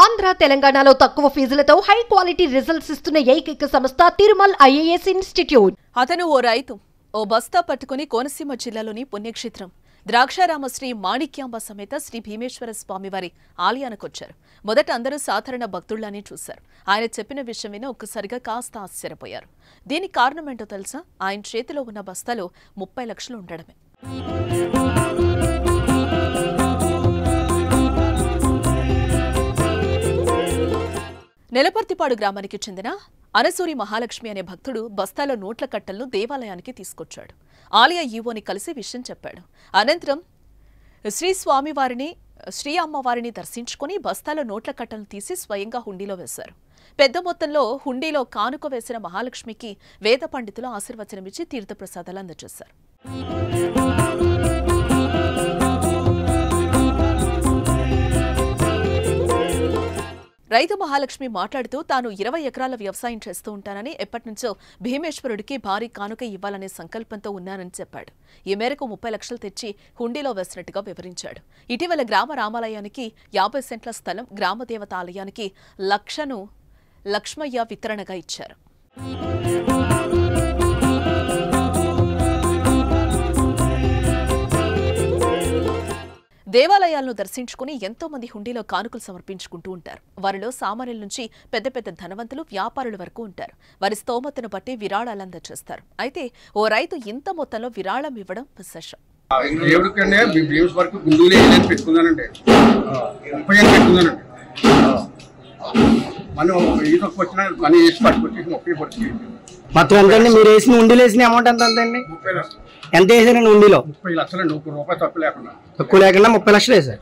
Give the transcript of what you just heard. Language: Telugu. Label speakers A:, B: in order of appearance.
A: ఆంధ్ర తెలంగాణలో తక్కువ ఫీజులతో హై క్వాలిటీ రిజల్ట్స్ ఇస్తున్న ఏకైక సంస్థ తిరుమల్ ఐఏఎస్ ఇన్స్టిట్యూట్.
B: అతను ఓ రైతు ఓ బస్తా పట్టుకుని కోనసీమ జిల్లాలోని పుణ్యక్షేత్రం ద్రాక్షారామ శ్రీ మాణిక్యాంబ సమేత శ్రీ భీమేశ్వర స్వామివారి ఆలయానికొచ్చారు. మొదట అందరూ సాధారణ భక్తుల్లానే చూశారు. ఆయన చెప్పిన విషయం విని ఒక్కసారిగా కాస్త ఆశ్చర్యపోయారు. దీనికి కారణమేంటో తెలుసా? ఆయన చేతిలో ఉన్న బస్తాలో 30 లక్షలు ఉండడమే. నెలపర్తిపాడు గ్రామానికి చెందిన అనసూరి మహాలక్ష్మి అనే భక్తుడు బస్తాలో నోట్ల కట్టలను దేవాలయానికి తీసుకొచ్చాడు. ఆలయ ఈవోని కలిసి విషయం చెప్పాడు. అనంతరం శ్రీ అమ్మవారిని దర్శించుకుని బస్తాలో నోట్ల కట్టలను తీసి స్వయంగా హుండీలో వేశారు. పెద్ద మొత్తంలో హుండీలో కానుక వేసిన మహాలక్ష్మికి వేద పండితులు ఆశీర్వచనమిచ్చి తీర్థప్రసాదాలు అందజేశారు. రైతు మహాలక్ష్మి మాట్లాడుతూ తాను 20 ఎకరాల వ్యవసాయం చేస్తూ ఉంటానని, ఎప్పటినుంచో భీమేశ్వరుడికి భారీ కానుక ఇవ్వాలనే సంకల్పంతో ఉన్నానని చెప్పాడు. ఈ మేరకు 30 లక్షలు తెచ్చి హుండీలో వేసినట్టుగా వివరించాడు. ఇటీవల గ్రామ రామాలయానికి 50 సెంట్ల స్థలం, గ్రామదేవత ఆలయానికి లక్షను లక్ష్మయ్య వితరణగా ఇచ్చారు. దేవాలయాలను దర్శించుకుని ఎంతో మంది హుండీలో కానుకలు సమర్పించుకుంటూ ఉంటారు. వారిలో సామాన్యుల నుంచి పెద్ద పెద్ద ధనవంతులు, వ్యాపారుల వరకు ఉంటారు. వారి స్తోమతను బట్టి విరాళాలు అందజేస్తారు. అయితే ఓ రైతు ఇంత మొత్తంలో విరాళం ఇవ్వడం విశేషం.
C: మొత్తం ఎంతండి? మీరు వేసిన హుండీలో వేసిన అమౌంట్ ఎంత అండి? ఎంత వేసారండి హుండీలో?
D: 30 లక్షలు. 1 రూపాయి తక్కువ లేకుండా
C: 30 లక్షలు వేసారు.